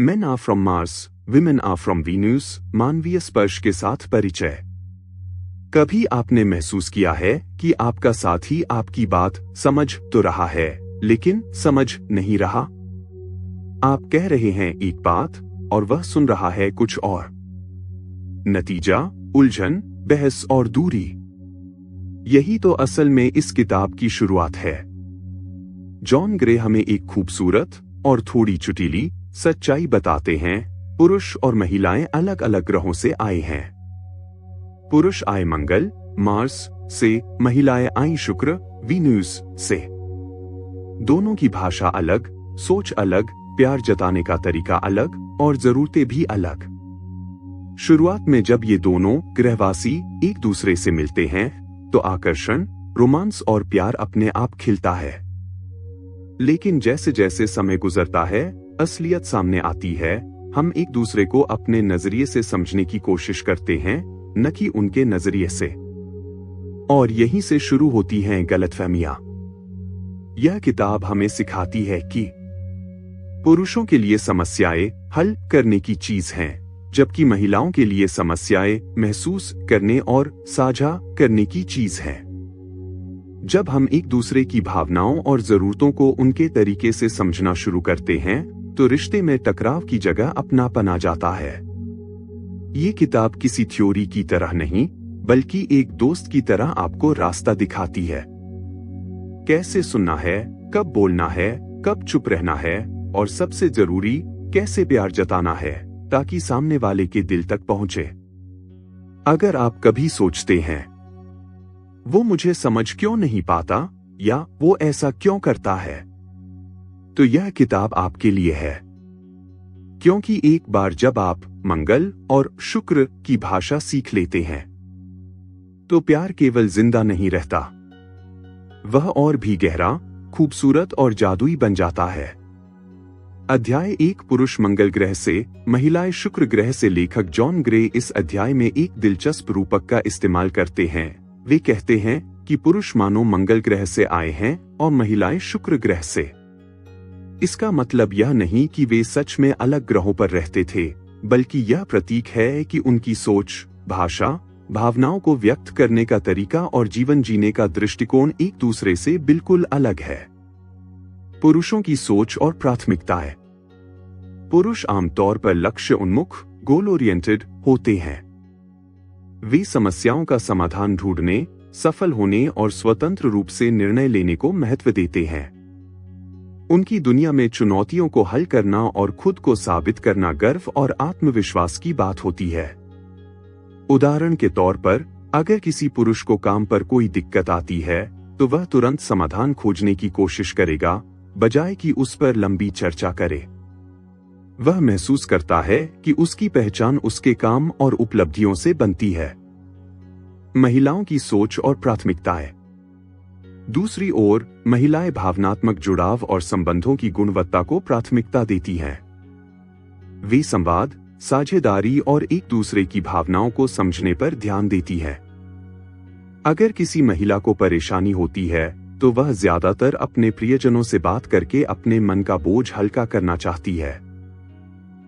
Men are from Mars, women are from Venus, मानवीय स्पर्श के साथ परिचय। कभी आपने महसूस किया है कि आपका साथी आपकी बात समझ तो रहा है, लेकिन समझ नहीं रहा? आप कह रहे हैं एक बात और वह सुन रहा है कुछ और। नतीजा उलझन, बहस और दूरी। यही तो असल में इस किताब की शुरुआत है। जॉन ग्रे हमें एक खूबसूरत और थोड़ी चुटीली सच्चाई बताते हैं। पुरुष और महिलाएं अलग अलग ग्रहों से आए हैं। पुरुष आए मंगल, मार्स से, महिलाएं आई शुक्र, वीनस से। दोनों की भाषा अलग, सोच अलग, प्यार जताने का तरीका अलग और जरूरतें भी अलग। शुरुआत में जब ये दोनों ग्रहवासी एक दूसरे से मिलते हैं तो आकर्षण, रोमांस और प्यार अपने आप खिलता है। लेकिन जैसे जैसे समय गुजरता है, असलियत सामने आती है। हम एक दूसरे को अपने नजरिए से समझने की कोशिश करते हैं, न कि उनके नजरिए से। और यहीं से शुरू होती हैं गलतफहमियां। यह किताब हमें सिखाती है कि पुरुषों के लिए समस्याएं हल करने की चीज हैं, जबकि महिलाओं के लिए समस्याएं महसूस करने और साझा करने की चीज है। जब हम एक दूसरे की भावनाओं और जरूरतों को उनके तरीके से समझना शुरू करते हैं तो रिश्ते में टकराव की जगह अपनापन आ जाता है। ये किताब किसी थ्योरी की तरह नहीं, बल्कि एक दोस्त की तरह आपको रास्ता दिखाती है। कैसे सुनना है, कब बोलना है, कब चुप रहना है और सबसे जरूरी कैसे प्यार जताना है ताकि सामने वाले के दिल तक पहुंचे। अगर आप कभी सोचते हैं वो मुझे समझ क्यों नहीं पाता या वो ऐसा क्यों करता है, तो यह किताब आपके लिए है। क्योंकि एक बार जब आप मंगल और शुक्र की भाषा सीख लेते हैं तो प्यार केवल जिंदा नहीं रहता, वह और भी गहरा, खूबसूरत और जादुई बन जाता है। अध्याय 1 पुरुष मंगल ग्रह से, महिलाएं शुक्र ग्रह से। लेखक जॉन ग्रे इस अध्याय में एक दिलचस्प रूपक का इस्तेमाल करते हैं। वे कहते हैं कि पुरुष मानो मंगल ग्रह से आए हैं और महिलाएं शुक्र ग्रह से। इसका मतलब यह नहीं कि वे सच में अलग ग्रहों पर रहते थे, बल्कि यह प्रतीक है कि उनकी सोच, भाषा, भावनाओं को व्यक्त करने का तरीका और जीवन जीने का दृष्टिकोण एक दूसरे से बिल्कुल अलग है। पुरुषों की सोच और प्राथमिकताएं। पुरुष आमतौर पर लक्ष्य उन्मुख, गोल ओरिएंटेड होते हैं। वे समस्याओं का समाधान ढूंढने, सफल होने और स्वतंत्र रूप से निर्णय लेने को महत्व देते हैं। उनकी दुनिया में चुनौतियों को हल करना और खुद को साबित करना गर्व और आत्मविश्वास की बात होती है। उदाहरण के तौर पर, अगर किसी पुरुष को काम पर कोई दिक्कत आती है तो वह तुरंत समाधान खोजने की कोशिश करेगा, बजाय कि उस पर लंबी चर्चा करे। वह महसूस करता है कि उसकी पहचान उसके काम और उपलब्धियों से बनती है। महिलाओं की सोच और प्राथमिकताएं। दूसरी ओर, महिलाएं भावनात्मक जुड़ाव और संबंधों की गुणवत्ता को प्राथमिकता देती हैं। वे संवाद, साझेदारी और एक दूसरे की भावनाओं को समझने पर ध्यान देती हैं। अगर किसी महिला को परेशानी होती है तो वह ज्यादातर अपने प्रियजनों से बात करके अपने मन का बोझ हल्का करना चाहती है।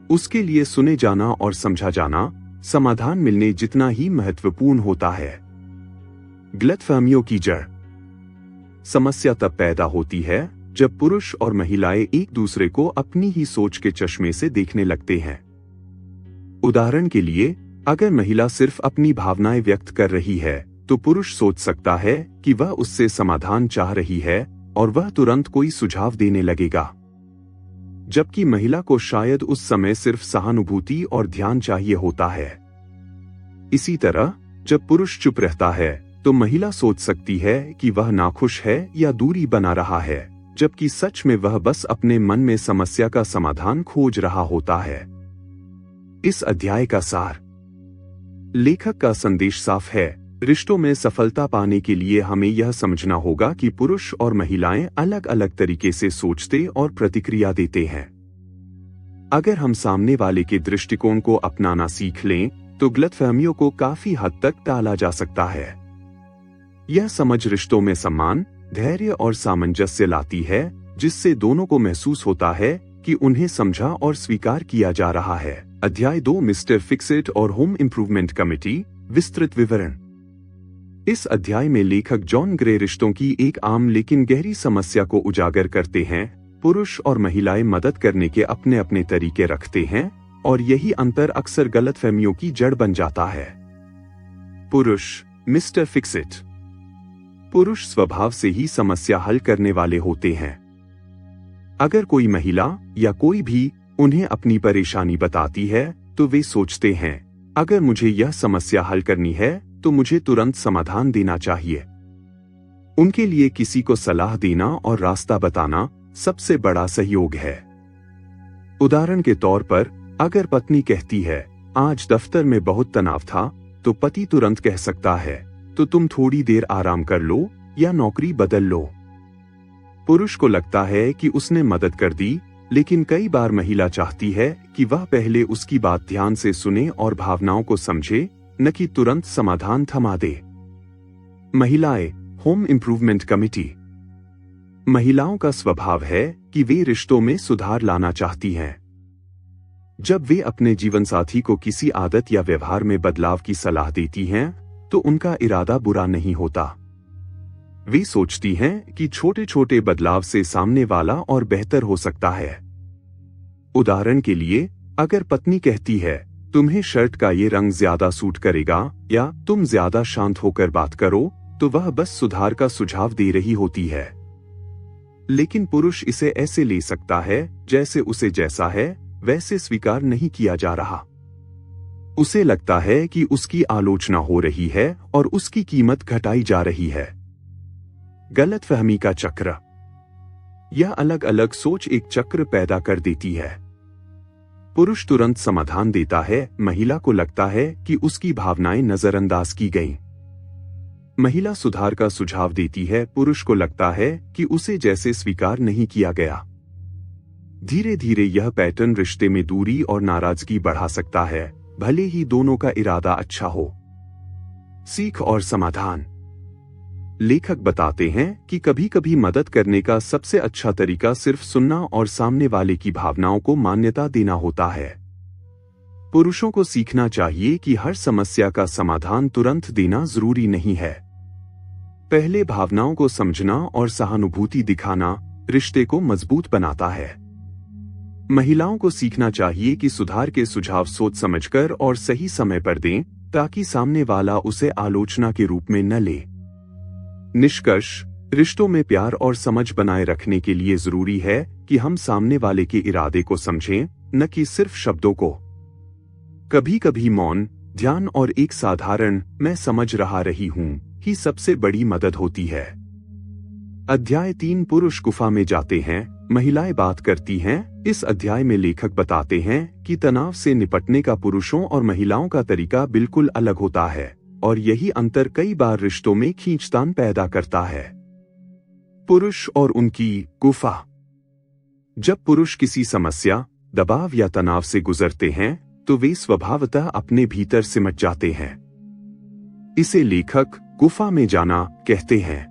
उसके लिए सुने जाना और समझा जाना समाधान मिलने जितना ही महत्वपूर्ण होता है। गलतफहमियों की जड़। समस्या तब पैदा होती है जब पुरुष और महिलाएं एक दूसरे को अपनी ही सोच के चश्मे से देखने लगते हैं। उदाहरण के लिए, अगर महिला सिर्फ अपनी भावनाएं व्यक्त कर रही है तो पुरुष सोच सकता है कि वह उससे समाधान चाह रही है और वह तुरंत कोई सुझाव देने लगेगा, जबकि महिला को शायद उस समय सिर्फ सहानुभूति और ध्यान चाहिए होता है। इसी तरह, जब पुरुष चुप रहता है तो महिला सोच सकती है कि वह नाखुश है या दूरी बना रहा है, जबकि सच में वह बस अपने मन में समस्या का समाधान खोज रहा होता है। इस अध्याय का सार। लेखक का संदेश साफ है, रिश्तों में सफलता पाने के लिए हमें यह समझना होगा कि पुरुष और महिलाएं अलग अलग तरीके से सोचते और प्रतिक्रिया देते हैं। अगर हम सामने वाले के दृष्टिकोण को अपनाना सीख लें तो गलतफहमियों को काफी हद तक टाला जा सकता है। यह समझ रिश्तों में सम्मान, धैर्य और सामंजस्य लाती है, जिससे दोनों को महसूस होता है कि उन्हें समझा और स्वीकार किया जा रहा है। अध्याय 2 मिस्टर फिक्सिट और होम इम्प्रूवमेंट कमेटी, विस्तृत विवरण। इस अध्याय में लेखक जॉन ग्रे रिश्तों की एक आम लेकिन गहरी समस्या को उजागर करते हैं। पुरुष और महिलाएं मदद करने के अपने अपने तरीके रखते हैं और यही अंतर अक्सर गलतफहमियों की जड़ बन जाता है। पुरुष, मिस्टर फिक्सिट। पुरुष स्वभाव से ही समस्या हल करने वाले होते हैं। अगर कोई महिला या कोई भी उन्हें अपनी परेशानी बताती है तो वे सोचते हैं, अगर मुझे यह समस्या हल करनी है तो मुझे तुरंत समाधान देना चाहिए। उनके लिए किसी को सलाह देना और रास्ता बताना सबसे बड़ा सहयोग है। उदाहरण के तौर पर, अगर पत्नी कहती है, आज दफ्तर में बहुत तनाव था, तो पति तुरंत कह सकता है, तो तुम थोड़ी देर आराम कर लो या नौकरी बदल लो। पुरुष को लगता है कि उसने मदद कर दी, लेकिन कई बार महिला चाहती है कि वह पहले उसकी बात ध्यान से सुने और भावनाओं को समझे, न कि तुरंत समाधान थमा दे। महिलाएं, होम इम्प्रूवमेंट कमेटी। महिलाओं का स्वभाव है कि वे रिश्तों में सुधार लाना चाहती हैं। जब वे अपने जीवनसाथी को किसी आदत या व्यवहार में बदलाव की सलाह देती हैं, तो उनका इरादा बुरा नहीं होता। वे सोचती हैं कि छोटे छोटे बदलाव से सामने वाला और बेहतर हो सकता है। उदाहरण के लिए, अगर पत्नी कहती है, तुम्हें शर्ट का ये रंग ज्यादा सूट करेगा, या तुम ज्यादा शांत होकर बात करो, तो वह बस सुधार का सुझाव दे रही होती है। लेकिन पुरुष इसे ऐसे ले सकता है जैसे उसे जैसा है वैसे स्वीकार नहीं किया जा रहा। उसे लगता है कि उसकी आलोचना हो रही है और उसकी कीमत घटाई जा रही है। गलतफहमी का चक्र। यह अलग अलग सोच एक चक्र पैदा कर देती है। पुरुष तुरंत समाधान देता है, महिला को लगता है कि उसकी भावनाएं नजरअंदाज की गईं। महिला सुधार का सुझाव देती है, पुरुष को लगता है कि उसे जैसे स्वीकार नहीं किया गया। धीरे धीरे यह पैटर्न रिश्ते में दूरी और नाराजगी बढ़ा सकता है, भले ही दोनों का इरादा अच्छा हो। सीख और समाधान। लेखक बताते हैं कि कभी कभी मदद करने का सबसे अच्छा तरीका सिर्फ सुनना और सामने वाले की भावनाओं को मान्यता देना होता है। पुरुषों को सीखना चाहिए कि हर समस्या का समाधान तुरंत देना जरूरी नहीं है। पहले भावनाओं को समझना और सहानुभूति दिखाना रिश्ते को मजबूत बनाता है। महिलाओं को सीखना चाहिए कि सुधार के सुझाव सोच समझकर और सही समय पर दें, ताकि सामने वाला उसे आलोचना के रूप में न ले। निष्कर्ष, रिश्तों में प्यार और समझ बनाए रखने के लिए जरूरी है कि हम सामने वाले के इरादे को समझें, न कि सिर्फ शब्दों को। कभी कभी मौन, ध्यान और एक साधारण मैं समझ रही हूं ही सबसे बड़ी मदद होती है। अध्याय 3 पुरुष गुफा में जाते हैं, महिलाएं बात करती हैं। इस अध्याय में लेखक बताते हैं कि तनाव से निपटने का पुरुषों और महिलाओं का तरीका बिल्कुल अलग होता है, और यही अंतर कई बार रिश्तों में खींचतान पैदा करता है। पुरुष और उनकी गुफा। जब पुरुष किसी समस्या, दबाव या तनाव से गुजरते हैं, तो वे स्वभावतः अपने भीतर सिमट जाते हैं। इसे लेखक गुफा में जाना कहते हैं।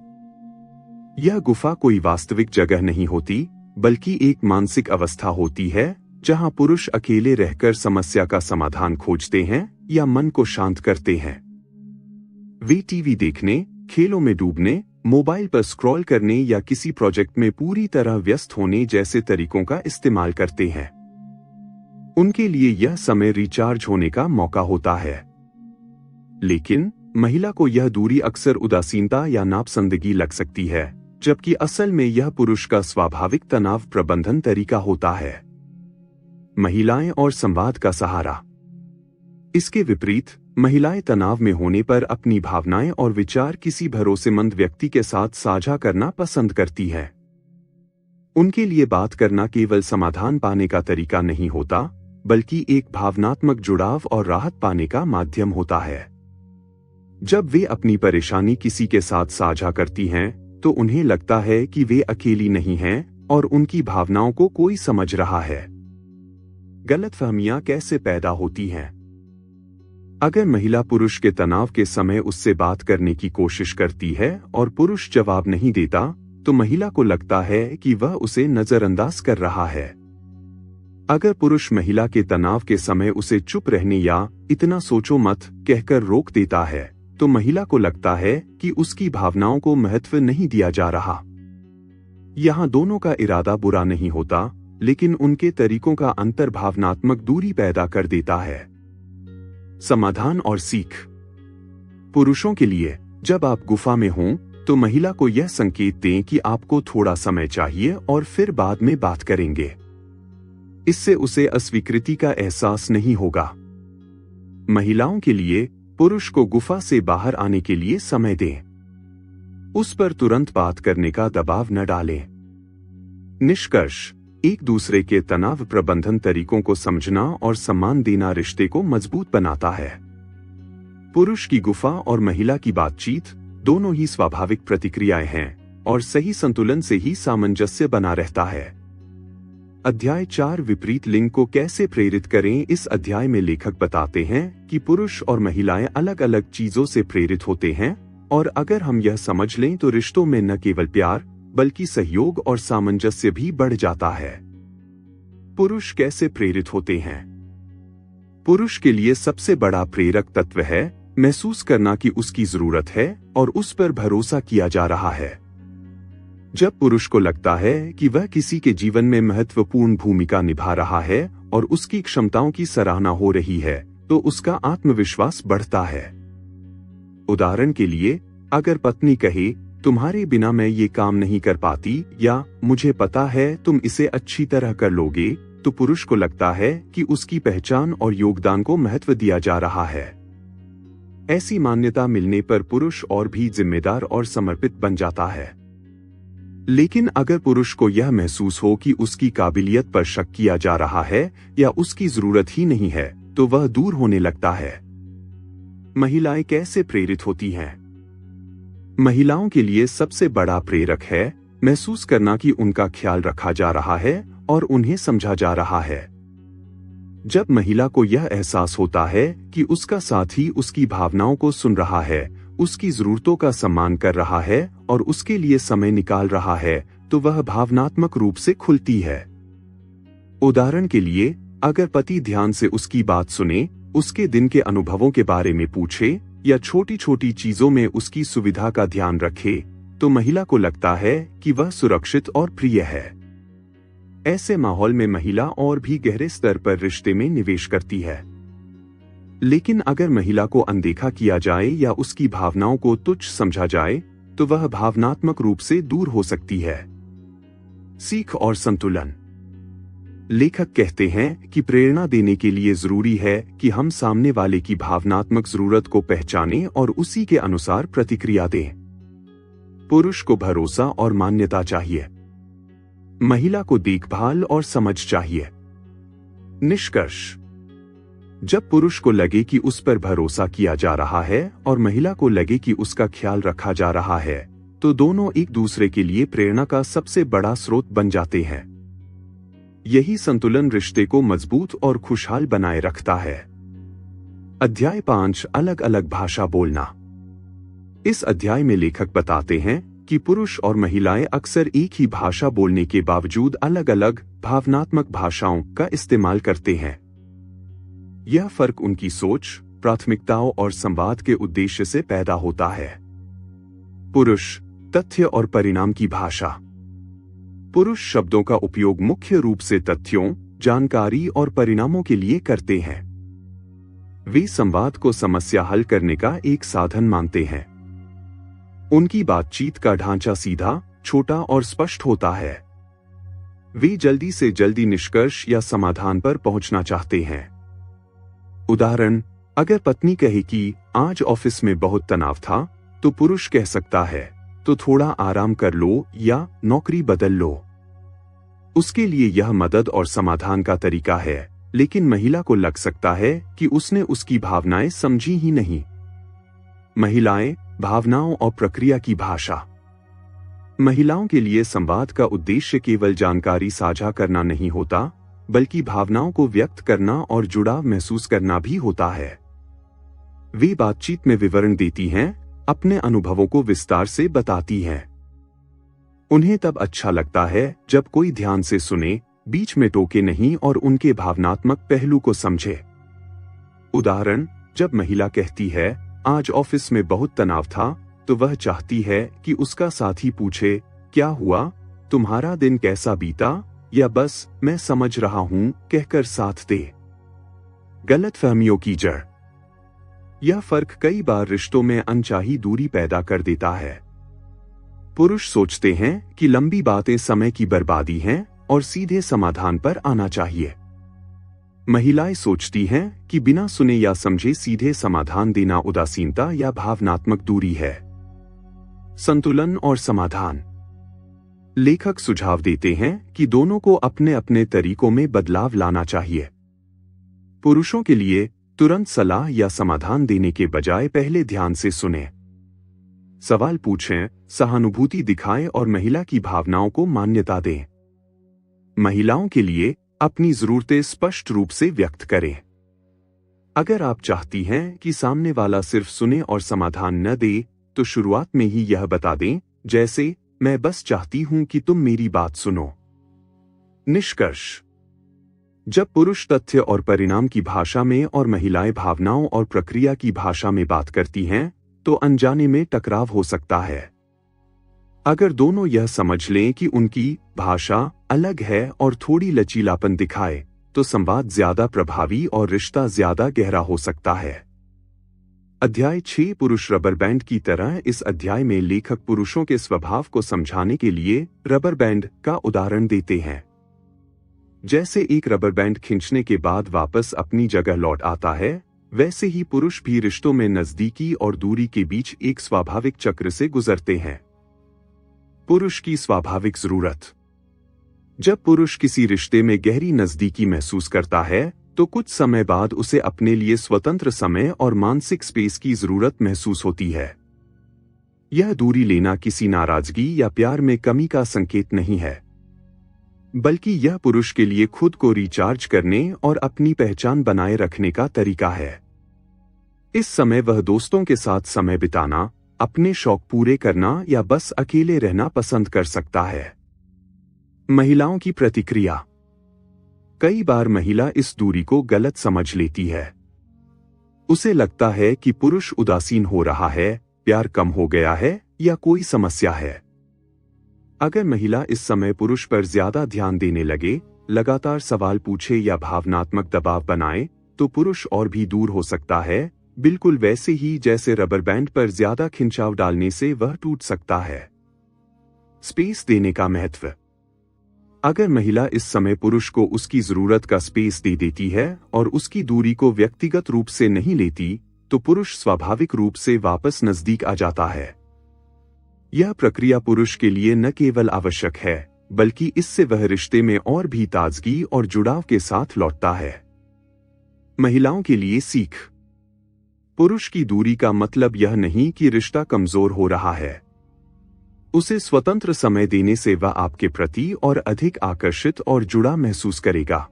यह गुफा कोई वास्तविक जगह नहीं होती, बल्कि एक मानसिक अवस्था होती है जहां पुरुष अकेले रहकर समस्या का समाधान खोजते हैं या मन को शांत करते हैं। वे टीवी देखने, खेलों में डूबने, मोबाइल पर स्क्रॉल करने या किसी प्रोजेक्ट में पूरी तरह व्यस्त होने जैसे तरीकों का इस्तेमाल करते हैं। उनके लिए यह समय रिचार्ज होने का मौका होता है। लेकिन महिला को यह दूरी अक्सर उदासीनता या नापसंदगी लग सकती है, जबकि असल में यह पुरुष का स्वाभाविक तनाव प्रबंधन तरीका होता है। महिलाएं और संवाद का सहारा। इसके विपरीत, महिलाएं तनाव में होने पर अपनी भावनाएं और विचार किसी भरोसेमंद व्यक्ति के साथ साझा करना पसंद करती हैं। उनके लिए बात करना केवल समाधान पाने का तरीका नहीं होता, बल्कि एक भावनात्मक जुड़ाव और राहत पाने का माध्यम होता है। जब वे अपनी परेशानी किसी के साथ साझा करती हैं, तो उन्हें लगता है कि वे अकेली नहीं हैं और उनकी भावनाओं को कोई समझ रहा है। गलतफहमियां कैसे पैदा होती हैं? अगर महिला पुरुष के तनाव के समय उससे बात करने की कोशिश करती है और पुरुष जवाब नहीं देता, तो महिला को लगता है कि वह उसे नजरअंदाज कर रहा है। अगर पुरुष महिला के तनाव के समय उसे चुप रहने या इतना सोचो मत कहकर रोक देता है, तो महिला को लगता है कि उसकी भावनाओं को महत्व नहीं दिया जा रहा। यहाँ दोनों का इरादा बुरा नहीं होता, लेकिन उनके तरीकों का अंतर भावनात्मक दूरी पैदा कर देता है। समाधान और सीख। पुरुषों के लिए, जब आप गुफा में हों, तो महिला को यह संकेत दें कि आपको थोड़ा समय चाहिए और फिर बाद में बात करेंगे। इससे उसे अस्वीकृति का एहसास नहीं होगा। महिलाओं के लिए, पुरुष को गुफा से बाहर आने के लिए समय दें। उस पर तुरंत बात करने का दबाव न डालें। निष्कर्ष: एक दूसरे के तनाव प्रबंधन तरीकों को समझना और सम्मान देना रिश्ते को मजबूत बनाता है। पुरुष की गुफा और महिला की बातचीत दोनों ही स्वाभाविक प्रतिक्रियाएं हैं और सही संतुलन से ही सामंजस्य बना रहता है। अध्याय 4 विपरीत लिंग को कैसे प्रेरित करें। इस अध्याय में लेखक बताते हैं कि पुरुष और महिलाएं अलग अलग चीजों से प्रेरित होते हैं, और अगर हम यह समझ लें तो रिश्तों में न केवल प्यार बल्कि सहयोग और सामंजस्य भी बढ़ जाता है। पुरुष कैसे प्रेरित होते हैं? पुरुष के लिए सबसे बड़ा प्रेरक तत्व है महसूस करना कि उसकी जरूरत है और उस पर भरोसा किया जा रहा है। जब पुरुष को लगता है कि वह किसी के जीवन में महत्वपूर्ण भूमिका निभा रहा है और उसकी क्षमताओं की सराहना हो रही है, तो उसका आत्मविश्वास बढ़ता है। उदाहरण के लिए, अगर पत्नी कहे, तुम्हारे बिना मैं ये काम नहीं कर पाती, या मुझे पता है तुम इसे अच्छी तरह कर लोगे, तो पुरुष को लगता है कि उसकी पहचान और योगदान को महत्व दिया जा रहा है। ऐसी मान्यता मिलने पर पुरुष और भी जिम्मेदार और समर्पित बन जाता है। लेकिन अगर पुरुष को यह महसूस हो कि उसकी काबिलियत पर शक किया जा रहा है या उसकी जरूरत ही नहीं है, तो वह दूर होने लगता है। महिलाएं कैसे प्रेरित होती हैं? महिलाओं के लिए सबसे बड़ा प्रेरक है महसूस करना कि उनका ख्याल रखा जा रहा है और उन्हें समझा जा रहा है। जब महिला को यह एहसास होता है कि उसका साथी उसकी भावनाओं को सुन रहा है, उसकी जरूरतों का सम्मान कर रहा है और उसके लिए समय निकाल रहा है, तो वह भावनात्मक रूप से खुलती है। उदाहरण के लिए, अगर पति ध्यान से उसकी बात सुने, उसके दिन के अनुभवों के बारे में पूछे या छोटी छोटी चीजों में उसकी सुविधा का ध्यान रखे, तो महिला को लगता है कि वह सुरक्षित और प्रिय है। ऐसे माहौल में महिला और भी गहरे स्तर पर रिश्ते में निवेश करती है। लेकिन अगर महिला को अनदेखा किया जाए या उसकी भावनाओं को तुच्छ समझा जाए, तो वह भावनात्मक रूप से दूर हो सकती है। सीख और संतुलन। लेखक कहते हैं कि प्रेरणा देने के लिए जरूरी है कि हम सामने वाले की भावनात्मक जरूरत को पहचानें और उसी के अनुसार प्रतिक्रिया दें। पुरुष को भरोसा और मान्यता चाहिए, महिला को देखभाल और समझ चाहिए। निष्कर्ष: जब पुरुष को लगे कि उस पर भरोसा किया जा रहा है और महिला को लगे कि उसका ख्याल रखा जा रहा है, तो दोनों एक दूसरे के लिए प्रेरणा का सबसे बड़ा स्रोत बन जाते हैं। यही संतुलन रिश्ते को मजबूत और खुशहाल बनाए रखता है। अध्याय 5 अलग अलग भाषा बोलना। इस अध्याय में लेखक बताते हैं कि पुरुष और महिलाएं अक्सर एक ही भाषा बोलने के बावजूद अलग अलग भावनात्मक भाषाओं का इस्तेमाल करते हैं। यह फर्क उनकी सोच, प्राथमिकताओं और संवाद के उद्देश्य से पैदा होता है। पुरुष तथ्य और परिणाम की भाषा। पुरुष शब्दों का उपयोग मुख्य रूप से तथ्यों, जानकारी और परिणामों के लिए करते हैं। वे संवाद को समस्या हल करने का एक साधन मानते हैं। उनकी बातचीत का ढांचा सीधा, छोटा और स्पष्ट होता है। वे जल्दी से जल्दी निष्कर्ष या समाधान पर पहुंचना चाहते हैं। उदाहरण, अगर पत्नी कहे कि आज ऑफिस में बहुत तनाव था, तो पुरुष कह सकता है, तो थोड़ा आराम कर लो या नौकरी बदल लो। उसके लिए यह मदद और समाधान का तरीका है, लेकिन महिला को लग सकता है कि उसने उसकी भावनाएं समझी ही नहीं। महिलाएं, भावनाओं और प्रक्रिया की भाषा। महिलाओं के लिए संवाद का उद्देश्य केवल जानकारी साझा करना नहीं होता, बल्कि भावनाओं को व्यक्त करना और जुड़ाव महसूस करना भी होता है। वे बातचीत में विवरण देती हैं, अपने अनुभवों को विस्तार से बताती हैं। उन्हें तब अच्छा लगता है जब कोई ध्यान से सुने, बीच में टोके नहीं और उनके भावनात्मक पहलू को समझे। उदाहरण, जब महिला कहती है, आज ऑफिस में बहुत तनाव था, तो वह चाहती है कि उसका साथी पूछे, क्या हुआ, तुम्हारा दिन कैसा बीता, या बस मैं समझ रहा हूं कहकर साथ दे। गलतफहमियों की जड़। यह फर्क कई बार रिश्तों में अनचाही दूरी पैदा कर देता है। पुरुष सोचते हैं कि लंबी बातें समय की बर्बादी हैं और सीधे समाधान पर आना चाहिए। महिलाएं सोचती हैं कि बिना सुने या समझे सीधे समाधान देना उदासीनता या भावनात्मक दूरी है। संतुलन और समाधान। लेखक सुझाव देते हैं कि दोनों को अपने अपने तरीकों में बदलाव लाना चाहिए। पुरुषों के लिए तुरंत सलाह या समाधान देने के बजाय पहले ध्यान से सुनें, सवाल पूछें, सहानुभूति दिखाएं और महिला की भावनाओं को मान्यता दें। महिलाओं के लिए अपनी जरूरतें स्पष्ट रूप से व्यक्त करें। अगर आप चाहती हैं कि सामने वाला सिर्फ सुने और समाधान न दे, तो शुरुआत में ही यह बता दें, जैसे, मैं बस चाहती हूं कि तुम मेरी बात सुनो। निष्कर्ष। जब पुरुष तथ्य और परिणाम की भाषा में और महिलाएं भावनाओं और प्रक्रिया की भाषा में बात करती हैं, तो अनजाने में टकराव हो सकता है। अगर दोनों यह समझ लें कि उनकी भाषा अलग है और थोड़ी लचीलापन दिखाए, तो संवाद ज्यादा प्रभावी और रिश्ता ज्यादा गहरा हो सकता है। अध्याय 6 पुरुष रबर बैंड की तरह। इस अध्याय में लेखक पुरुषों के स्वभाव को समझाने के लिए रबर बैंड का उदाहरण देते हैं। जैसे एक रबर बैंड खींचने के बाद वापस अपनी जगह लौट आता है, वैसे ही पुरुष भी रिश्तों में नजदीकी और दूरी के बीच एक स्वाभाविक चक्र से गुजरते हैं। पुरुष की स्वाभाविक जरूरत। जब पुरुष किसी रिश्ते में गहरी नजदीकी महसूस करता है, तो कुछ समय बाद उसे अपने लिए स्वतंत्र समय और मानसिक स्पेस की जरूरत महसूस होती है। यह दूरी लेना किसी नाराजगी या प्यार में कमी का संकेत नहीं है, बल्कि यह पुरुष के लिए खुद को रिचार्ज करने और अपनी पहचान बनाए रखने का तरीका है। इस समय वह दोस्तों के साथ समय बिताना, अपने शौक पूरे करना या बस अकेले रहना पसंद कर सकता है। महिलाओं की प्रतिक्रिया। कई बार महिला इस दूरी को गलत समझ लेती है। उसे लगता है कि पुरुष उदासीन हो रहा है, प्यार कम हो गया है या कोई समस्या है। अगर महिला इस समय पुरुष पर ज्यादा ध्यान देने लगे, लगातार सवाल पूछे या भावनात्मक दबाव बनाए, तो पुरुष और भी दूर हो सकता है, बिल्कुल वैसे ही जैसे रबर बैंड पर ज्यादा खिंचाव डालने से वह टूट सकता है। स्पेस देने का महत्व। अगर महिला इस समय पुरुष को उसकी जरूरत का स्पेस दे देती है और उसकी दूरी को व्यक्तिगत रूप से नहीं लेती, तो पुरुष स्वाभाविक रूप से वापस नजदीक आ जाता है। यह प्रक्रिया पुरुष के लिए न केवल आवश्यक है, बल्कि इससे वह रिश्ते में और भी ताजगी और जुड़ाव के साथ लौटता है। महिलाओं के लिए सीख। पुरुष की दूरी का मतलब यह नहीं कि रिश्ता कमजोर हो रहा है। उसे स्वतंत्र समय देने से वह आपके प्रति और अधिक आकर्षित और जुड़ा महसूस करेगा।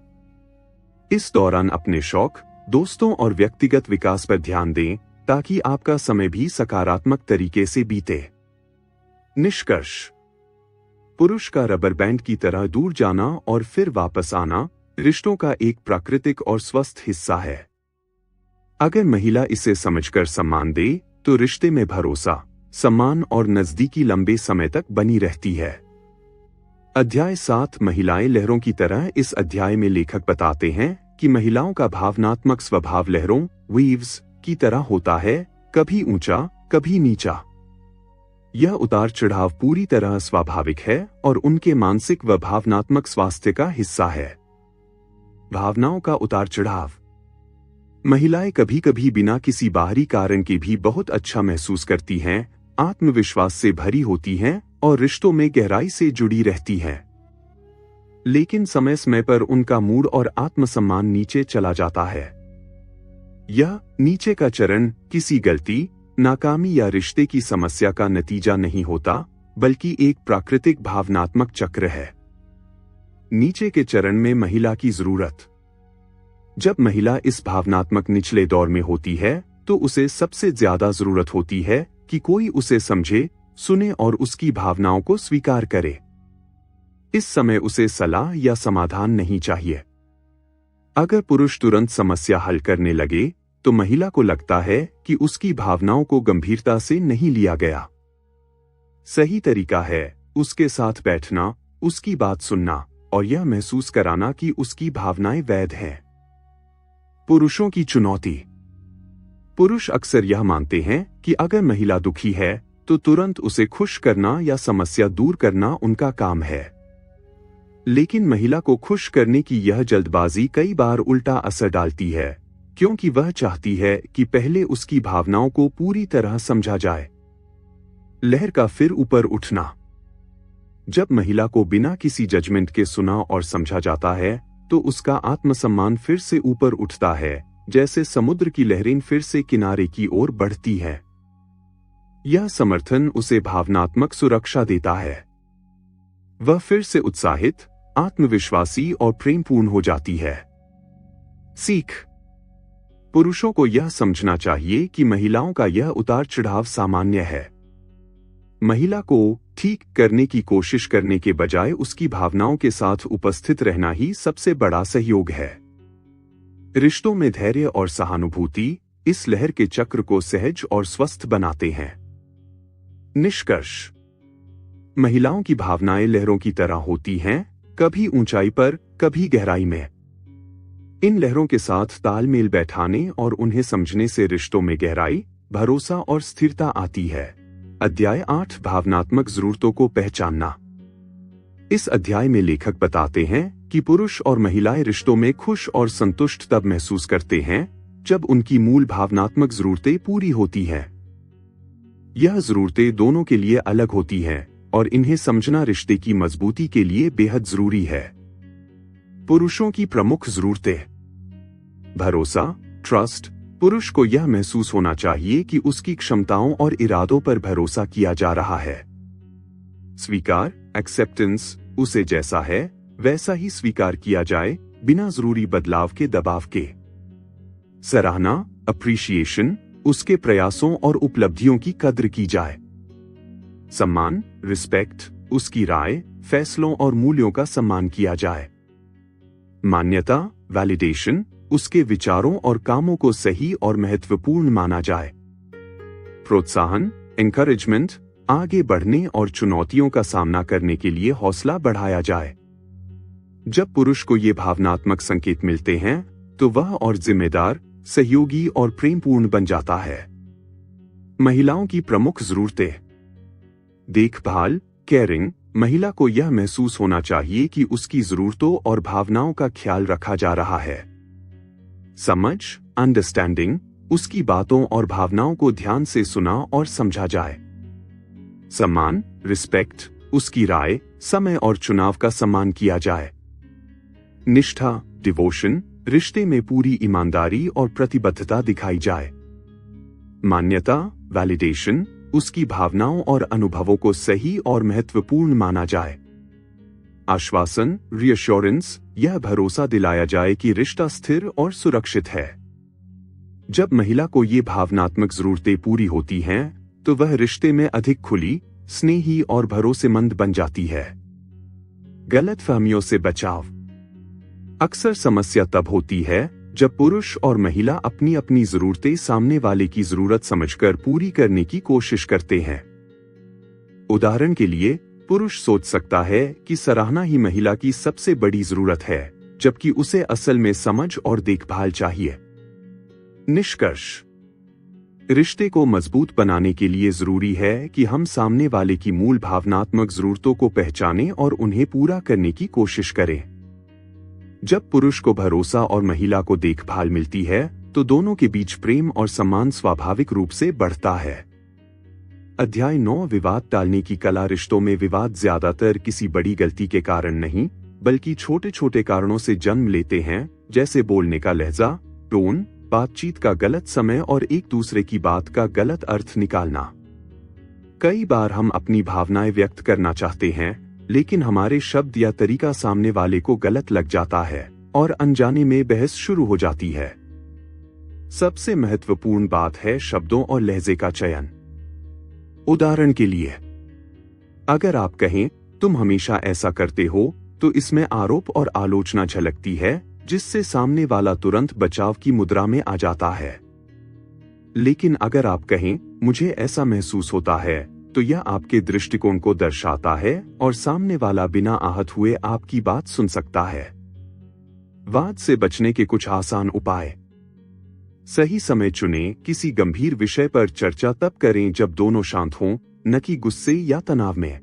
इस दौरान अपने शौक, दोस्तों और व्यक्तिगत विकास पर ध्यान दें, ताकि आपका समय भी सकारात्मक तरीके से बीते। निष्कर्ष। पुरुष का रबर बैंड की तरह दूर जाना और फिर वापस आना रिश्तों का एक प्राकृतिक और स्वस्थ हिस्सा है। अगर महिला इसे समझकर सम्मान दे, तो रिश्ते में भरोसा, सम्मान और नजदीकी लंबे समय तक बनी रहती है। अध्याय 7 महिलाएं लहरों की तरह। इस अध्याय में लेखक बताते हैं कि महिलाओं का भावनात्मक स्वभाव लहरों, वेव्स की तरह होता है, कभी ऊंचा, कभी नीचा। यह उतार चढ़ाव पूरी तरह स्वाभाविक है और उनके मानसिक व भावनात्मक स्वास्थ्य का हिस्सा है। भावनाओं का उतार चढ़ाव। महिलाएं कभी कभी बिना किसी बाहरी कारण के भी बहुत अच्छा महसूस करती हैं, आत्मविश्वास से भरी होती हैं और रिश्तों में गहराई से जुड़ी रहती हैं। लेकिन समय समय पर उनका मूड और आत्मसम्मान नीचे चला जाता है। यह नीचे का चरण किसी गलती, नाकामी या रिश्ते की समस्या का नतीजा नहीं होता, बल्कि एक प्राकृतिक भावनात्मक चक्र है। नीचे के चरण में महिला की जरूरत। जब महिला इस भावनात्मक निचले दौर में होती है, तो उसे सबसे ज्यादा जरूरत होती है कि कोई उसे समझे, सुने और उसकी भावनाओं को स्वीकार करे। इस समय उसे सलाह या समाधान नहीं चाहिए। अगर पुरुष तुरंत समस्या हल करने लगे तो महिला को लगता है कि उसकी भावनाओं को गंभीरता से नहीं लिया गया। सही तरीका है उसके साथ बैठना, उसकी बात सुनना और यह महसूस कराना कि उसकी भावनाएं वैध हैं। पुरुषों की चुनौती। पुरुष अक्सर यह मानते हैं कि अगर महिला दुखी है तो तुरंत उसे खुश करना या समस्या दूर करना उनका काम है। लेकिन महिला को खुश करने की यह जल्दबाजी कई बार उल्टा असर डालती है, क्योंकि वह चाहती है कि पहले उसकी भावनाओं को पूरी तरह समझा जाए। लहर का फिर ऊपर उठना। जब महिला को बिना किसी जजमेंट के सुना और समझा जाता है तो उसका आत्मसम्मान फिर से ऊपर उठता है, जैसे समुद्र की लहरें फिर से किनारे की ओर बढ़ती है। यह समर्थन उसे भावनात्मक सुरक्षा देता है। वह फिर से उत्साहित, आत्मविश्वासी और प्रेमपूर्ण हो जाती है। सीख। पुरुषों को यह समझना चाहिए कि महिलाओं का यह उतार चढ़ाव सामान्य है। महिला को ठीक करने की कोशिश करने के बजाय उसकी भावनाओं के साथ उपस्थित रहना ही सबसे बड़ा सहयोग है। रिश्तों में धैर्य और सहानुभूति इस लहर के चक्र को सहज और स्वस्थ बनाते हैं। निष्कर्ष। महिलाओं की भावनाएं लहरों की तरह होती हैं, कभी ऊंचाई पर, कभी गहराई में। इन लहरों के साथ तालमेल बैठाने और उन्हें समझने से रिश्तों में गहराई, भरोसा और स्थिरता आती है। अध्याय 8 भावनात्मक जरूरतों को पहचानना। इस अध्याय में लेखक बताते हैं कि पुरुष और महिलाएं रिश्तों में खुश और संतुष्ट तब महसूस करते हैं जब उनकी मूल भावनात्मक जरूरतें पूरी होती हैं। यह जरूरतें दोनों के लिए अलग होती हैं और इन्हें समझना रिश्ते की मजबूती के लिए बेहद जरूरी है। पुरुषों की प्रमुख जरूरतें। भरोसा, ट्रस्ट। पुरुष को यह महसूस होना चाहिए कि उसकी क्षमताओं और इरादों पर भरोसा किया जा रहा है। स्वीकार, एक्सेप्टेंस। उसे जैसा है वैसा ही स्वीकार किया जाए, बिना जरूरी बदलाव के दबाव के। सराहना, अप्रिशिएशन। उसके प्रयासों और उपलब्धियों की कद्र की जाए। सम्मान, रिस्पेक्ट। उसकी राय, फैसलों और मूल्यों का सम्मान किया जाए। मान्यता, वैलिडेशन। उसके विचारों और कामों को सही और महत्वपूर्ण माना जाए। प्रोत्साहन, एनकरेजमेंट। आगे बढ़ने और चुनौतियों का सामना करने के लिए हौसला बढ़ाया जाए। जब पुरुष को ये भावनात्मक संकेत मिलते हैं तो वह और जिम्मेदार, सहयोगी और प्रेमपूर्ण बन जाता है। महिलाओं की प्रमुख जरूरतें। देखभाल, केयरिंग। महिला को यह महसूस होना चाहिए कि उसकी जरूरतों और भावनाओं का ख्याल रखा जा रहा है। समझ, अंडरस्टैंडिंग। उसकी बातों और भावनाओं को ध्यान से सुना और समझा जाए। सम्मान, रिस्पेक्ट। उसकी राय, समय और चुनाव का सम्मान किया जाए। निष्ठा, डिवोशन। रिश्ते में पूरी ईमानदारी और प्रतिबद्धता दिखाई जाए। मान्यता, वैलिडेशन। उसकी भावनाओं और अनुभवों को सही और महत्वपूर्ण माना जाए। आश्वासन, रीअश्योरेंस। यह भरोसा दिलाया जाए कि रिश्ता स्थिर और सुरक्षित है। जब महिला को ये भावनात्मक जरूरतें पूरी होती हैं तो वह रिश्ते में अधिक खुली, स्नेही और भरोसेमंद बन जाती है। गलतफहमियों से बचाव। अक्सर समस्या तब होती है जब पुरुष और महिला अपनी अपनी जरूरतें सामने वाले की जरूरत समझकर पूरी करने की कोशिश करते हैं। उदाहरण के लिए, पुरुष सोच सकता है कि सराहना ही महिला की सबसे बड़ी जरूरत है, जबकि उसे असल में समझ और देखभाल चाहिए। निष्कर्ष। रिश्ते को मजबूत बनाने के लिए जरूरी है कि हम सामने वाले की मूल भावनात्मक जरूरतों को पहचानें और उन्हें पूरा करने की कोशिश करें। जब पुरुष को भरोसा और महिला को देखभाल मिलती है तो दोनों के बीच प्रेम और सम्मान स्वाभाविक रूप से बढ़ता है। अध्याय 9 विवाद टालने की कला। रिश्तों में विवाद ज्यादातर किसी बड़ी गलती के कारण नहीं, बल्कि छोटे छोटे कारणों से जन्म लेते हैं, जैसे बोलने का लहजा, टोन, बातचीत का गलत समय और एक दूसरे की बात का गलत अर्थ निकालना। कई बार हम अपनी भावनाएं व्यक्त करना चाहते हैं, लेकिन हमारे शब्द या तरीका सामने वाले को गलत लग जाता है और अनजाने में बहस शुरू हो जाती है। सबसे महत्वपूर्ण बात है शब्दों और लहजे का चयन। उदाहरण के लिए, अगर आप कहें, तुम हमेशा ऐसा करते हो, तो इसमें आरोप और आलोचना झलकती है, जिससे सामने वाला तुरंत बचाव की मुद्रा में आ जाता है। लेकिन अगर आप कहें, मुझे ऐसा महसूस होता है, तो यह आपके दृष्टिकोण को दर्शाता है और सामने वाला बिना आहत हुए आपकी बात सुन सकता है। वाद से बचने के कुछ आसान उपाय। सही समय चुनें। किसी गंभीर विषय पर चर्चा तब करें जब दोनों शांत हों, न कि गुस्से या तनाव में।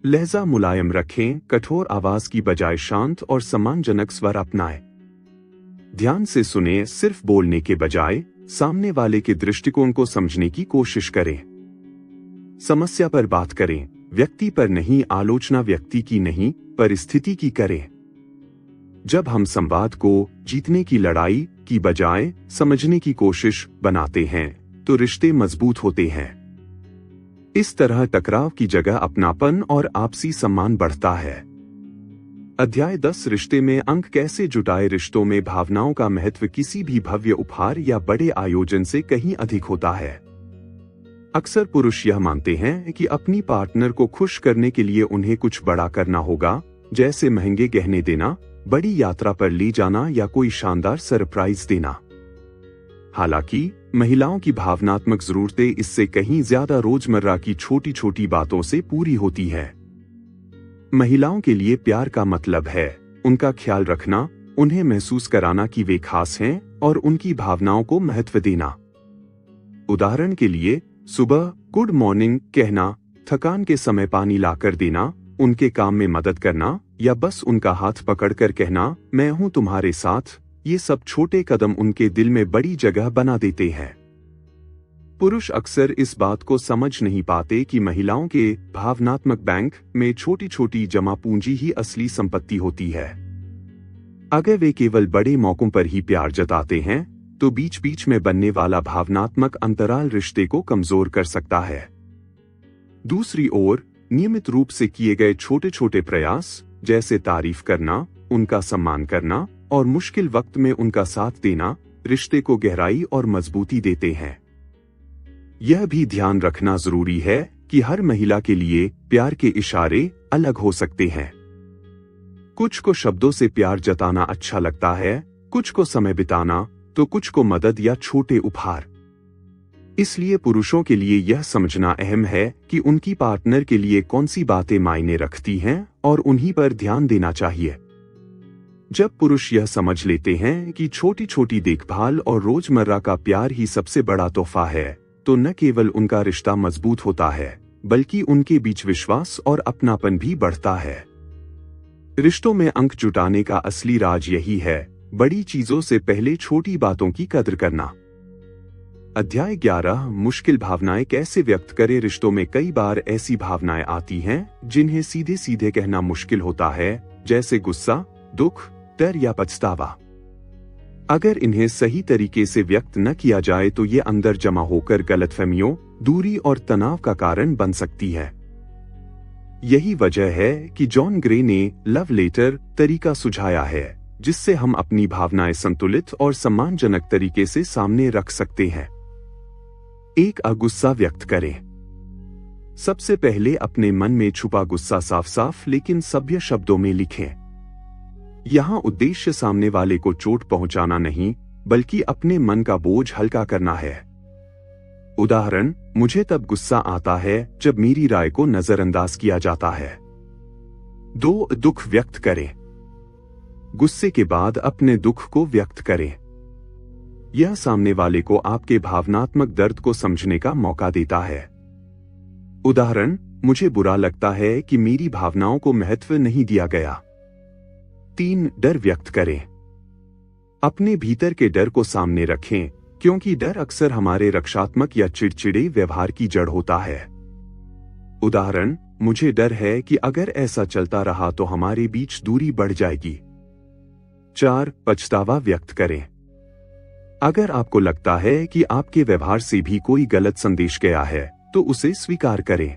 लहजा मुलायम रखें, कठोर आवाज की बजाय शांत और सम्मानजनक स्वर अपनाएं। ध्यान से सुनें, सिर्फ बोलने के बजाय सामने वाले के दृष्टिकोण को समझने की कोशिश करें। समस्या पर बात करें, व्यक्ति पर नहीं, आलोचना व्यक्ति की नहीं, परिस्थिति की करें। जब हम संवाद को जीतने की लड़ाई की बजाय समझने की कोशिश बनाते हैं, तो रिश्ते मजबूत होते हैं। इस तरह टकराव की जगह अपनापन और आपसी सम्मान बढ़ता है। अध्याय 10 रिश्ते में अंक कैसे जुटाए। रिश्तों में भावनाओं का महत्व किसी भी भव्य उपहार या बड़े आयोजन से कहीं अधिक होता है। अक्सर पुरुष यह मानते हैं कि अपनी पार्टनर को खुश करने के लिए उन्हें कुछ बड़ा करना होगा, जैसे महंगे गहने देना, बड़ी यात्रा पर ले जाना या कोई शानदार सरप्राइज देना। हालांकि महिलाओं की भावनात्मक जरूरतें इससे कहीं ज्यादा रोजमर्रा की छोटी छोटी बातों से पूरी होती है। महिलाओं के लिए प्यार का मतलब है उनका ख्याल रखना, उन्हें महसूस कराना कि वे खास हैं और उनकी भावनाओं को महत्व देना। उदाहरण के लिए, सुबह गुड मॉर्निंग कहना, थकान के समय पानी लाकर देना, उनके काम में मदद करना या बस उनका हाथ पकड़कर कहना, मैं हूं तुम्हारे साथ। ये सब छोटे कदम उनके दिल में बड़ी जगह बना देते हैं। पुरुष अक्सर इस बात को समझ नहीं पाते कि महिलाओं के भावनात्मक बैंक में छोटी छोटी जमा पूंजी ही असली संपत्ति होती है। अगर वे केवल बड़े मौकों पर ही प्यार जताते हैं, तो बीच बीच में बनने वाला भावनात्मक अंतराल रिश्ते को कमजोर कर सकता है। दूसरी ओर, नियमित रूप से किए गए छोटे छोटे प्रयास, जैसे तारीफ करना, उनका सम्मान करना और मुश्किल वक्त में उनका साथ देना, रिश्ते को गहराई और मजबूती देते हैं। यह भी ध्यान रखना जरूरी है कि हर महिला के लिए प्यार के इशारे अलग हो सकते हैं। कुछ को शब्दों से प्यार जताना अच्छा लगता है, कुछ को समय बिताना, तो कुछ को मदद या छोटे उपहार। इसलिए पुरुषों के लिए यह समझना अहम है कि उनकी पार्टनर के लिए कौन सी बातें मायने रखती हैं और उन्हीं पर ध्यान देना चाहिए। जब पुरुष यह समझ लेते हैं कि छोटी छोटी देखभाल और रोजमर्रा का प्यार ही सबसे बड़ा तोहफा है, तो न केवल उनका रिश्ता मजबूत होता है, बल्कि उनके बीच विश्वास और अपनापन भी बढ़ता है। रिश्तों में अंक जुटाने का असली राज यही है, बड़ी चीजों से पहले छोटी बातों की कद्र करना। अध्याय 11 मुश्किल भावनाएं कैसे व्यक्त करें। रिश्तों में कई बार ऐसी भावनाएं आती हैं जिन्हें सीधे सीधे कहना मुश्किल होता है, जैसे गुस्सा, दुख, डर या पछतावा। अगर इन्हें सही तरीके से व्यक्त न किया जाए तो ये अंदर जमा होकर गलतफहमियों, दूरी और तनाव का कारण बन सकती है। यही वजह है कि जॉन ग्रे ने लव लेटर तरीका सुझाया है, जिससे हम अपनी भावनाएं संतुलित और सम्मानजनक तरीके से सामने रख सकते हैं। 1 गुस्सा व्यक्त करें। सबसे पहले अपने मन में छुपा गुस्सा साफ साफ लेकिन सभ्य शब्दों में लिखें। यहाँ उद्देश्य सामने वाले को चोट पहुंचाना नहीं, बल्कि अपने मन का बोझ हल्का करना है। उदाहरण, मुझे तब गुस्सा आता है जब मेरी राय को नजरअंदाज किया जाता है। 2 दुख व्यक्त करें। गुस्से के बाद अपने दुख को व्यक्त करें। यह सामने वाले को आपके भावनात्मक दर्द को समझने का मौका देता है। उदाहरण, मुझे बुरा लगता है कि मेरी भावनाओं को महत्व नहीं दिया गया। 3 डर व्यक्त करें। अपने भीतर के डर को सामने रखें, क्योंकि डर अक्सर हमारे रक्षात्मक या चिड़चिड़े व्यवहार की जड़ होता है। उदाहरण, मुझे डर है कि अगर ऐसा चलता रहा तो हमारे बीच दूरी बढ़ जाएगी। 4 पछतावा व्यक्त करें। अगर आपको लगता है कि आपके व्यवहार से भी कोई गलत संदेश गया है, तो उसे स्वीकार करें।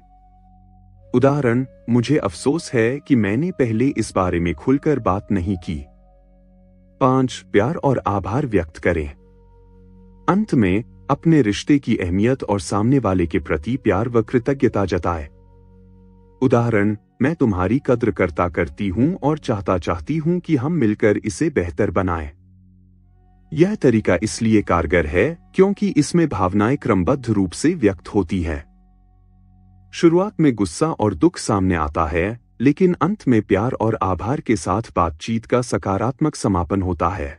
उदाहरण, मुझे अफसोस है कि मैंने पहले इस बारे में खुलकर बात नहीं की। 5 प्यार और आभार व्यक्त करें। अंत में अपने रिश्ते की अहमियत और सामने वाले के प्रति प्यार व कृतज्ञता जताएं। उदाहरण, मैं तुम्हारी कद्र करती हूँ और चाहती हूँ कि हम मिलकर इसे बेहतर बनाएं। यह तरीका इसलिए कारगर है क्योंकि इसमें भावनाएं क्रमबद्ध रूप से व्यक्त होती हैं। शुरुआत में गुस्सा और दुख सामने आता है, लेकिन अंत में प्यार और आभार के साथ बातचीत का सकारात्मक समापन होता है।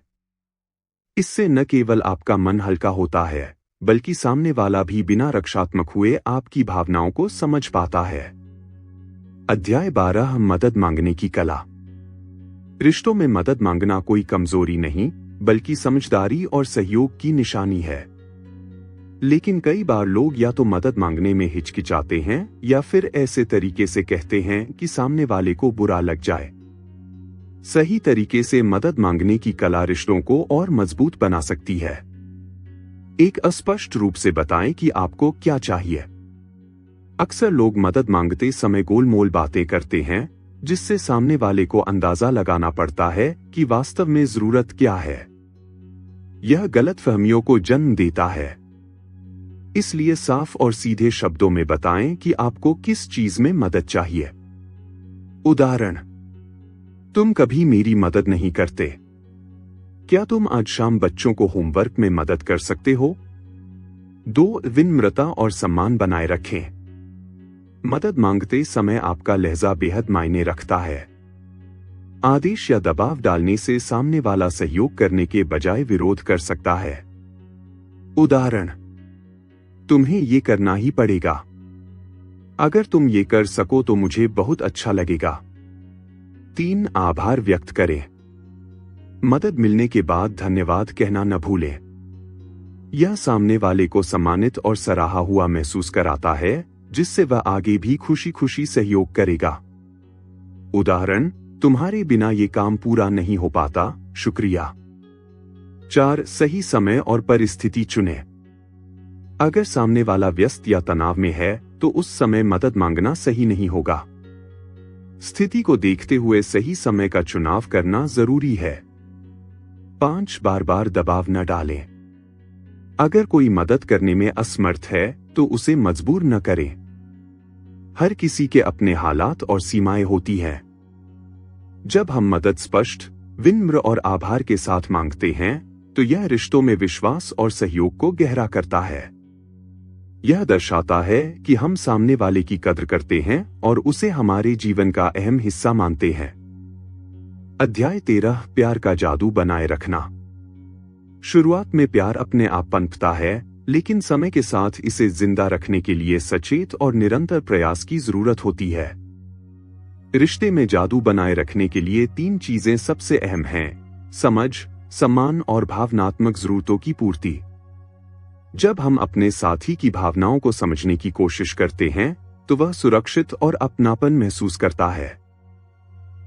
इससे न केवल आपका मन हल्का होता है, बल्कि सामने वाला भी बिना रक्षात्मक हुए आपकी भावनाओं को समझ पाता है। अध्याय 12, मदद मांगने की कला। रिश्तों में मदद मांगना कोई कमजोरी नहीं, बल्कि समझदारी और सहयोग की निशानी है। लेकिन कई बार लोग या तो मदद मांगने में हिचकिचाते हैं या फिर ऐसे तरीके से कहते हैं कि सामने वाले को बुरा लग जाए। सही तरीके से मदद मांगने की कला रिश्तों को और मजबूत बना सकती है। एक अस्पष्ट रूप से बताएं कि आपको क्या चाहिए। अक्सर लोग मदद मांगते समय गोलमोल बातें करते हैं, जिससे सामने वाले को अंदाजा लगाना पड़ता है कि वास्तव में जरूरत क्या है। यह गलतफहमियों को जन्म देता है। इसलिए साफ और सीधे शब्दों में बताएं कि आपको किस चीज में मदद चाहिए। उदाहरण, तुम कभी मेरी मदद नहीं करते। क्या तुम आज शाम बच्चों को होमवर्क में मदद कर सकते हो? 2. विनम्रता और सम्मान बनाए रखें। मदद मांगते समय आपका लहजा बेहद मायने रखता है। आदेश या दबाव डालने से सामने वाला सहयोग करने के बजाय विरोध कर सकता है। उदाहरण, तुम्हें ये करना ही पड़ेगा। अगर तुम ये कर सको तो मुझे बहुत अच्छा लगेगा। 3. आभार व्यक्त करें। मदद मिलने के बाद धन्यवाद कहना न भूलें। यह सामने वाले को सम्मानित और सराहा हुआ महसूस कराता है, जिससे वह आगे भी खुशी खुशी सहयोग करेगा। उदाहरण, तुम्हारे बिना ये काम पूरा नहीं हो पाता, शुक्रिया। 4. सही समय और परिस्थिति चुनें। अगर सामने वाला व्यस्त या तनाव में है, तो उस समय मदद मांगना सही नहीं होगा। स्थिति को देखते हुए सही समय का चुनाव करना जरूरी है। 5. बार बार दबाव न डालें। अगर कोई मदद करने में असमर्थ है, तो उसे मजबूर न करें। हर किसी के अपने हालात और सीमाएं होती हैं। जब हम मदद स्पष्ट, विनम्र और आभार के साथ मांगते हैं, तो यह रिश्तों में विश्वास और सहयोग को गहरा करता है। यह दर्शाता है कि हम सामने वाले की कद्र करते हैं और उसे हमारे जीवन का अहम हिस्सा मानते हैं। अध्याय 13, प्यार का जादू बनाए रखना। शुरुआत में प्यार अपने आप पनपता है, लेकिन समय के साथ इसे जिंदा रखने के लिए सचेत और निरंतर प्रयास की जरूरत होती है। रिश्ते में जादू बनाए रखने के लिए 3 चीजें सबसे अहम हैं: समझ, सम्मान और भावनात्मक जरूरतों की पूर्ति। जब हम अपने साथी की भावनाओं को समझने की कोशिश करते हैं, तो वह सुरक्षित और अपनापन महसूस करता है।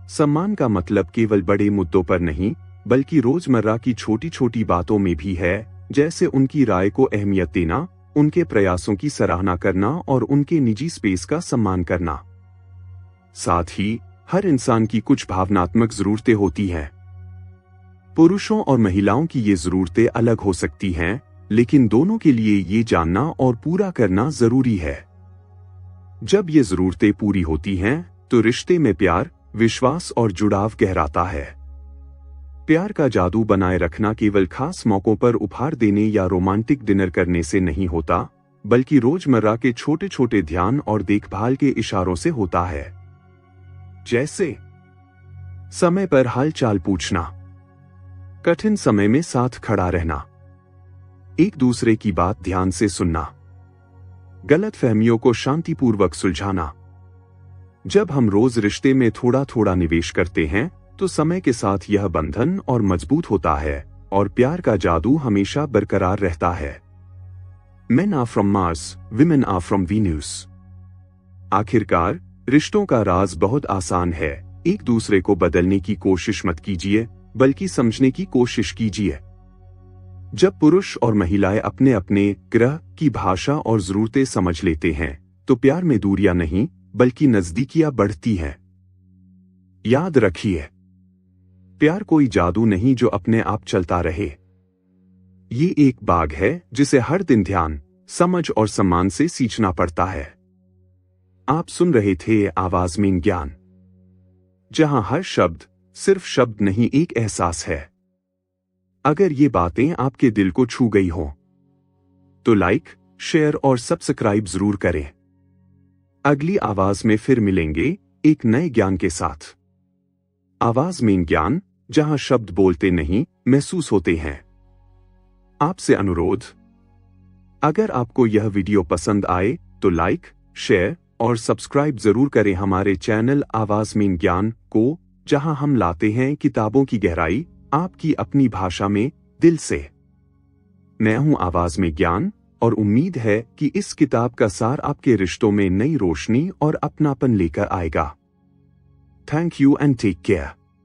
सम्मान का मतलब केवल बड़े मुद्दों पर नहीं, बल्कि रोजमर्रा की छोटी छोटी बातों में भी है, जैसे उनकी राय को अहमियत देना, उनके प्रयासों की सराहना करना और उनके निजी स्पेस का सम्मान करना। साथ ही हर इंसान की कुछ भावनात्मक जरूरतें होती हैं। पुरुषों और महिलाओं की ये जरूरतें अलग हो सकती हैं, लेकिन दोनों के लिए ये जानना और पूरा करना जरूरी है। जब ये जरूरतें पूरी होती हैं, तो रिश्ते में प्यार, विश्वास और जुड़ाव गहराता है। प्यार का जादू बनाए रखना केवल खास मौकों पर उपहार देने या रोमांटिक डिनर करने से नहीं होता, बल्कि रोजमर्रा के छोटे छोटे ध्यान और देखभाल के इशारों से होता है। जैसे समय पर हालचाल पूछना, कठिन समय में साथ खड़ा रहना, एक दूसरे की बात ध्यान से सुनना, गलतफहमियों को शांतिपूर्वक सुलझाना। जब हम रोज रिश्ते में थोड़ा थोड़ा निवेश करते हैं, तो समय के साथ यह बंधन और मजबूत होता है और प्यार का जादू हमेशा बरकरार रहता है। Men are from Mars, women are from Venus। आखिरकार रिश्तों का राज बहुत आसान है। एक दूसरे को बदलने की कोशिश मत कीजिए, बल्कि समझने की कोशिश कीजिए। जब पुरुष और महिलाएं अपने अपने ग्रह की भाषा और जरूरतें समझ लेते हैं, तो प्यार में दूरियां नहीं, बल्कि नजदीकियां बढ़ती हैं। याद रखिए, प्यार कोई जादू नहीं जो अपने आप चलता रहे। ये एक बाग है जिसे हर दिन ध्यान, समझ और सम्मान से सींचना पड़ता है। आप सुन रहे थे आवाज में ज्ञान, जहां हर शब्द सिर्फ शब्द नहीं एक एहसास है। अगर ये बातें आपके दिल को छू गई हो तो लाइक, शेयर और सब्सक्राइब जरूर करें। अगली आवाज में फिर मिलेंगे एक नए ज्ञान के साथ। आवाज में ज्ञान, जहां शब्द बोलते नहीं महसूस होते हैं। आपसे अनुरोध, अगर आपको यह वीडियो पसंद आए तो लाइक, शेयर और सब्सक्राइब जरूर करें हमारे चैनल आवाज में ज्ञान को, जहां हम लाते हैं किताबों की गहराई आपकी अपनी भाषा में, दिल से। मैं हूं आवाज में ज्ञान और उम्मीद है कि इस किताब का सार आपके रिश्तों में नई रोशनी और अपनापन लेकर आएगा। Thank you and take care.